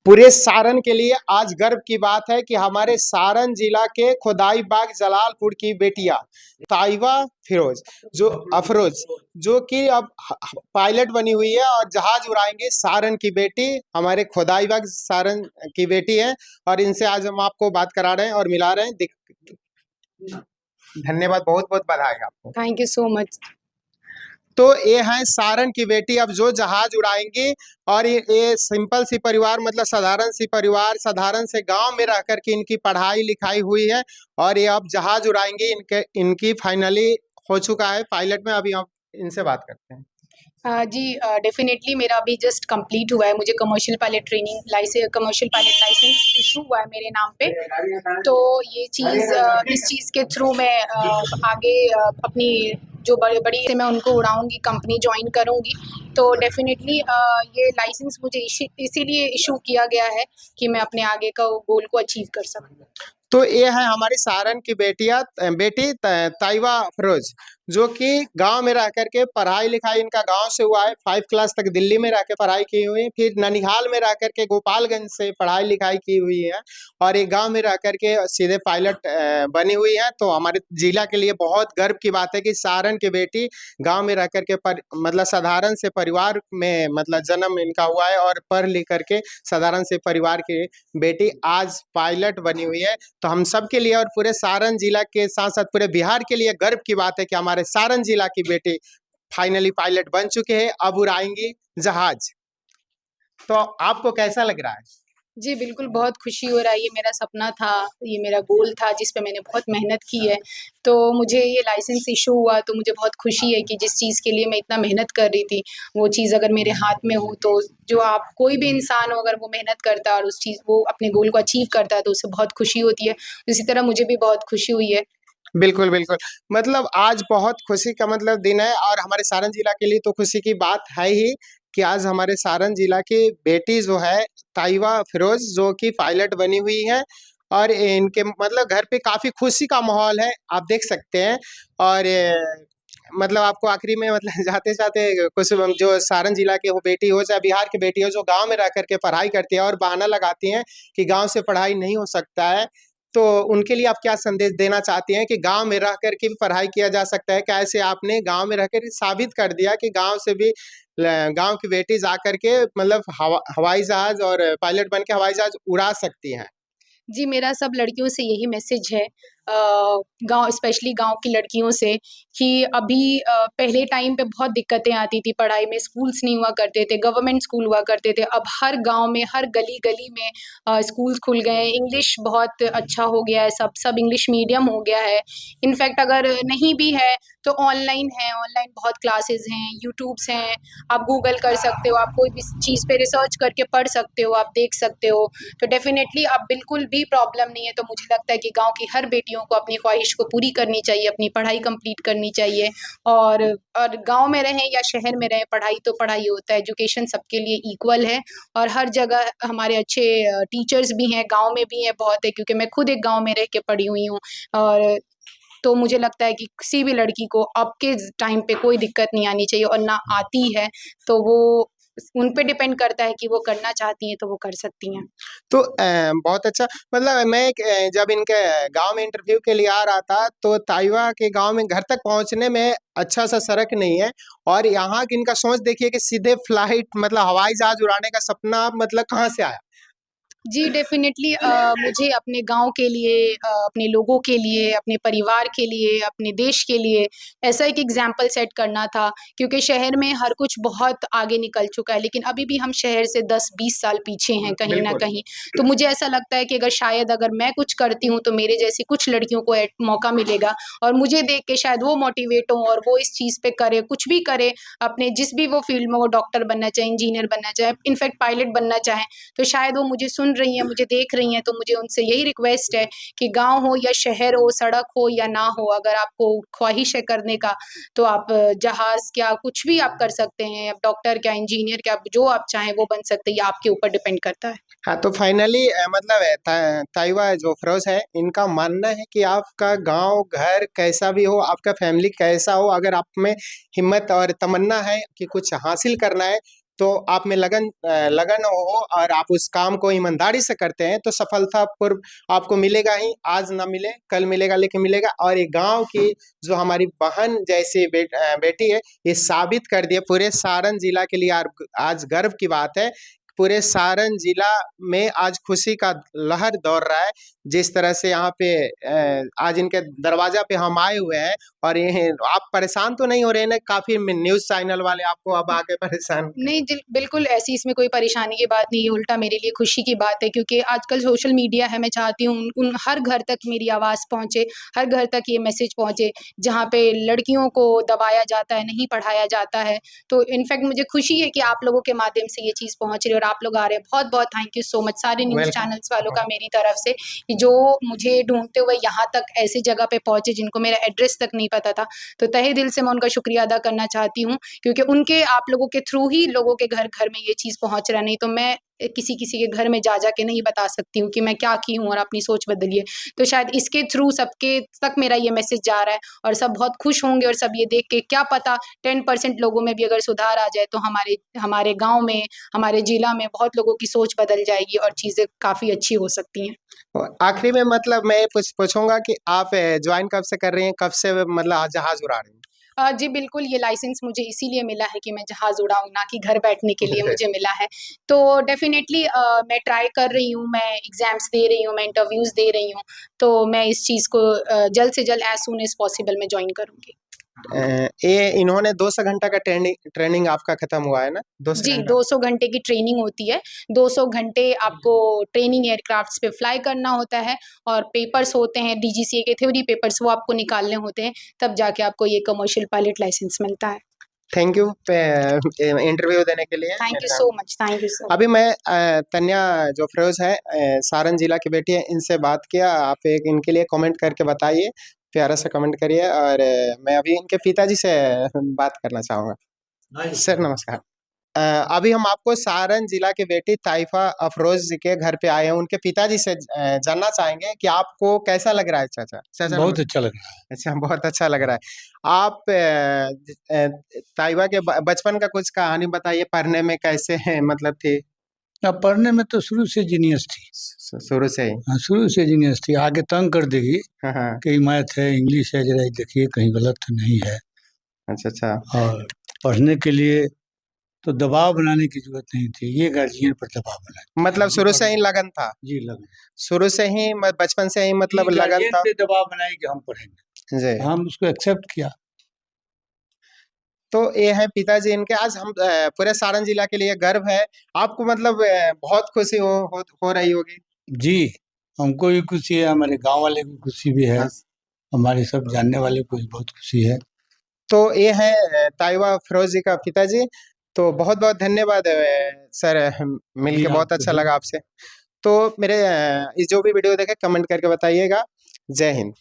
पूरे सारण के लिए आज गर्व की बात है कि हमारे सारण जिला के खोदाईबाग जलालपुर की बेटियां ताइवा फिरोज जो अफरोज जो कि अब पायलट बनी हुई है और जहाज उड़ाएंगे। सारण की बेटी हमारे खोदाईबाग सारण की बेटी है और इनसे आज हम आपको बात करा रहे हैं और मिला रहे हैं। धन्यवाद, बहुत बहुत बधाई आपको। Thank you so much. तो ये हैं सारण की बेटी अब जो जहाज उड़ाएंगी और ये सिंपल सी परिवार मतलब साधारण सी परिवार साधारण से गांव में रह कर के इनकी पढ़ाई लिखाई हुई है और ये अब जहाज उड़ाएंगी। इनकी फाइनली हो चुका है पायलट में। अभी हम इनसे बात करते हैं। जी डेफिनेटली मेरा अभी जस्ट कंप्लीट हुआ है। मुझे commercial pilot training licence commercial pilot licence issue हुआ है मेरे नाम पे। तो ये चीज़ इस चीज़ के थ्रू मैं आगे अपनी जो बड़ी बड़ी से मैं उनको उड़ाऊंगी, कंपनी ज्वाइन करूंगी। तो डेफिनेटली ये लाइसेंस मुझे इसीलिए इशू किया गया है कि मैं अपने आगे का गोल को अचीव कर सकूं। तो ये है हमारी सारण की बेटी ताइवा अफरोज जो कि गांव में रह करके पढ़ाई लिखाई इनका गांव से हुआ है। 5 क्लास तक दिल्ली में रह के पढ़ाई की हुई, फिर ननिहाल में रह करके गोपालगंज से पढ़ाई लिखाई की हुई है और एक गांव में रह करके सीधे पायलट बनी हुई है। तो हमारे जिला के लिए बहुत गर्व की बात है कि सारण की बेटी गांव में रह करके मतलब साधारण से परिवार में मतलब जन्म इनका हुआ है और पढ़ लिख करके साधारण से परिवार की बेटी आज पायलट बनी हुई है। तो हम सब के लिए और पूरे सारण जिला के साथ साथ पूरे बिहार के लिए गर्व की बात है कि हमारे सारण जिला की बेटी फाइनली पायलट बन चुके हैं, अब उड़ाएंगी जहाज। तो आपको कैसा लग रहा है? जी बिल्कुल, बहुत खुशी हो रहा है। ये मेरा सपना था, ये मेरा गोल था जिस पे मैंने बहुत मेहनत की है। तो मुझे ये लाइसेंस इशू हुआ तो मुझे बहुत खुशी है कि जिस चीज़ के लिए मैं इतना मेहनत कर रही थी वो चीज़ अगर मेरे हाथ में हो तो जो आप कोई भी इंसान हो अगर वो मेहनत करता है और उस चीज़ वो अपने गोल को अचीव करता है तो उससे बहुत खुशी होती है। इसी तरह मुझे भी बहुत खुशी हुई है। बिल्कुल बिल्कुल, मतलब आज बहुत खुशी का मतलब दिन है और हमारे सारण जिला के लिए तो खुशी की बात है ही कि आज हमारे सारण जिला की बेटी जो है ताइवा फिरोज जो कि पायलट बनी हुई है और इनके मतलब घर पे काफी खुशी का माहौल है, आप देख सकते हैं। और मतलब आपको आखिरी में मतलब जाते जाते कुछ जो सारण जिला की हो बेटी हो चाहे बिहार की बेटी हो जो गांव में रह करके पढ़ाई करती है और बहाना लगाती हैं कि गांव से पढ़ाई नहीं हो सकता है, तो उनके लिए आप क्या संदेश देना चाहती हैं कि गांव में रह करके भी पढ़ाई किया जा सकता है? कैसे आपने गांव में रहकर साबित कर दिया कि गांव से भी गांव की बेटी जा करके मतलब हवाई जहाज और पायलट बन के हवाई जहाज उड़ा सकती हैं। जी, मेरा सब लड़कियों से यही मैसेज है गाँव स्पेशली गाँव की लड़कियों से कि अभी पहले टाइम पे बहुत दिक्कतें आती थी पढ़ाई में, स्कूल्स नहीं हुआ करते थे, गवर्नमेंट स्कूल हुआ करते थे। अब हर गाँव में, हर गली-गली में स्कूल्स खुल गए हैं, इंग्लिश बहुत अच्छा हो गया है, सब इंग्लिश मीडियम हो गया है। इनफैक्ट अगर नहीं भी है तो ऑनलाइन है, ऑनलाइन बहुत क्लासेस हैं, यूट्यूब्स हैं, आप गूगल कर सकते हो, आप कोई भी चीज़ पे रिसर्च करके पढ़ सकते हो, आप देख सकते हो। तो डेफ़िनेटली अब बिल्कुल भी प्रॉब्लम नहीं है। तो मुझे लगता है कि गाँव की हर बेटियों को अपनी ख्वाहिश को पूरी करनी चाहिए, अपनी पढ़ाई कंप्लीट करनी चाहिए और गाँव में रहें या शहर में रहें, पढ़ाई तो पढ़ाई होता है, एजुकेशन सबके लिए इक्वल है और हर जगह हमारे अच्छे टीचर्स भी हैं, गाँव में भी हैं बहुत है क्योंकि मैं खुद एक गाँव में रह के पढ़ी हुई हूँ और तो मुझे लगता है कि किसी भी लड़की को अब के टाइम पे कोई दिक्कत नहीं आनी चाहिए और ना आती है, तो वो उन पे डिपेंड करता है कि वो करना चाहती हैं तो वो कर सकती हैं। तो बहुत अच्छा, मतलब मैं जब इनके गांव में इंटरव्यू के लिए आ रहा था तो ताइवा के गांव में घर तक पहुंचने में अच्छा सा सड़क नहीं है और यहाँ की इनका सोच देखिए कि सीधे फ्लाइट मतलब हवाई जहाज उड़ाने का सपना मतलब कहाँ से आया? जी, डेफ़िनेटली मुझे अपने गाँव के लिए अपने लोगों के लिए, अपने परिवार के लिए, अपने देश के लिए ऐसा एक एग्ज़ाम्पल सेट करना था क्योंकि शहर में हर कुछ बहुत आगे निकल चुका है, लेकिन अभी भी हम शहर से 10-20 साल पीछे हैं कहीं न बिल्कुल। कहीं। तो मुझे ऐसा लगता है कि अगर मैं कुछ करती हूँ, तो मेरे जैसी कुछ लड़कियों को मौका मिलेगा और मुझे देख के शायद वो मोटिवेट हों और वो इस चीज़ पे करें, कुछ भी करें, अपने जिस भी वो फ़ील्ड में वो डॉक्टर बनना चाहें, इंजीनियर बनना चाहें, इनफैक्ट पायलट बनना चाहें, तो शायद वो मुझे सुन रही हैं, मुझे देख रही हैं, तो मुझे उनसे यही रिक्वेस्ट है कि गाँव हो या शहर हो, सड़क हो या ना हो, अगर आपको ख्वाहिश है करने का, तो आप जहाज़ क्या कुछ भी आप कर सकते हैं। आप डॉक्टर क्या, इंजीनियर क्या, जो आप चाहें वो बन सकते हैं, ये आपके ऊपर डिपेंड करता है। हाँ, तो फाइनली मतलब ताइवा जो फ़िरोज़ है, इनका मानना है कि आपका गाँव, घर कैसा भी हो, आपका फैमिली कैसा हो, अगर आप में हिम्मत और तमन्ना है कि कुछ हासिल करना है, तो आप में लगन हो और आप उस काम को ईमानदारी से करते हैं तो सफलता पूर्व आपको मिलेगा ही। आज ना मिले कल मिलेगा, लेकिन मिलेगा। और ये गांव की जो हमारी बहन जैसी बेटी है, ये साबित कर दिए पूरे सारण जिला के लिए। आज गर्व की बात है, पूरे सारण जिला में आज खुशी का लहर दौड़ रहा है। जिस तरह से यहाँ पे आज इनके दरवाजा पे हम आए हुए हैं, और ये आप परेशान तो नहीं हो रहे हैं? काफी न्यूज चैनल वाले आपको अब आके परेशान। नहीं बिल्कुल ऐसी इसमें कोई परेशानी की बात नहीं है, उल्टा मेरे लिए खुशी की बात है, क्योंकि आजकल सोशल मीडिया है, मैं चाहती हूँ उन हर घर तक मेरी आवाज़ पहुँचे, हर घर तक ये मैसेज पहुँचे जहाँ पे लड़कियों को दबाया जाता है, नहीं पढ़ाया जाता है। तो इनफैक्ट मुझे खुशी है कि आप लोगों के माध्यम से ये चीज़ पहुँच रही है और आप लोग आ रहे हैं। बहुत बहुत थैंक यू सो मच सारे न्यूज़ वेलकम। चैनल्स वालों का मेरी तरफ से, कि जो मुझे ढूंढते हुए यहाँ तक ऐसी जगह पे पहुँचे जिनको मेरा एड्रेस तक नहीं पता था। तो तहे दिल से मैं उनका शुक्रिया अदा करना चाहती हूँ, क्योंकि उनके आप लोगों के थ्रू ही लोगों के घर घर में ये चीज़ पहुँच रहा। नहीं तो मैं किसी के घर में जा के नहीं बता सकती हूँ कि मैं क्या की हूँ और अपनी सोच बदलिए। तो शायद इसके थ्रू सबके तक मेरा ये मैसेज जा रहा है और सब बहुत खुश होंगे, और सब ये देख के क्या पता 10% लोगों में भी अगर सुधार आ जाए तो हमारे गाँव में, हमारे जिला में बहुत लोगों की सोच बदल जाएगी और चीज़ें काफ़ी अच्छी हो सकती हैं। आखिरी में मतलब मैं पूछूंगा कि आप ज्वाइन कब से कर रही हैं, कब से मतलब जहाज उड़ा रही हैं? जी बिल्कुल, ये लाइसेंस मुझे इसीलिए मिला है कि मैं जहाज़ उड़ाऊँ, ना कि घर बैठने के लिए मुझे मिला है। तो डेफ़िनेटली मैं ट्राई कर रही हूँ, मैं एग्ज़ाम्स दे रही हूँ, मैं इंटरव्यूज़ दे रही हूँ, तो मैं इस चीज़ को जल्द से जल्द एज़ सून एज़ पॉसिबल मैं जॉइन करूँगी। ये इन्होंने 200 घंटा का ट्रेनिंग आपका खत्म हुआ है ना? 200 जी, घंटा 200 घंटे की ट्रेनिंग होती है। 200 घंटे आपको ट्रेनिंग एयरक्राफ्ट्स पे फ्लाई करना होता है, और पेपर्स होते हैं डीजीसीए के थ्योरी पेपर्स, वो आपको निकालने होते हैं, तब जाके आपको ये कमर्शियल पायलट लाइसेंस मिलता है। थैंक यू इंटरव्यू देने के लिए थैंक मेरे यू साथ। So much, thank you so much. अभी मैं तन्या जो फिरोज है, सारण जिला की बेटी है, इनसे बात किया। आप एक इनके लिए कमेंट करके बताइए, प्यारा सा कमेंट करिए। और मैं अभी इनके पिताजी से बात करना चाहूँगा। सर नमस्कार। अभी हम आपको सारण जिला की बेटी ताइफा अफरोज जी के घर पे आए हैं। उनके पिताजी से जानना चाहेंगे कि आपको कैसा लग रहा है चाचा? चाचा बहुत अच्छा लग रहा है। अच्छा, बहुत अच्छा लग रहा है। आप ताइबा के बचपन का कुछ कहानी बताइए, पढ़ने में कैसे है मतलब थी? अब पढ़ने में तो शुरू से जीनियस थी। शुरू से ही? हाँ, शुरू से जीनियस थी। आगे तंग कर देगी हाँ हाँ। कि मैथ है, इंग्लिश है, जरा देखिए कहीं गलत तो नहीं है। अच्छा अच्छा। और पढ़ने के लिए तो दबाव बनाने की जरूरत नहीं थी, ये गार्जियन पर दबाव बना। मतलब शुरू से ही लगन था? जी लगन। शुरू से ही बचपन से ही मतलब लगन गार्जियन था? पे दबाव बनाई कि हम पढ़ेंगे, जी। हम उसको एक्सेप्ट किया। तो ये है पिताजी इनके। आज हम पूरे सारण जिला के लिए गर्व है। आपको मतलब बहुत खुशी हो रही होगी। जी, हमको भी खुशी है, हमारे गांव वाले को खुशी भी है, हाँ। हमारे सब जानने वाले को भी बहुत खुशी है। तो ये है ताइबा फिरोज जी का पिताजी। तो बहुत बहुत धन्यवाद सर, मिलके बहुत अच्छा लगा आपसे। तो मेरे इस जो भी वीडियो देखे कमेंट करके बताइएगा। जय हिंद।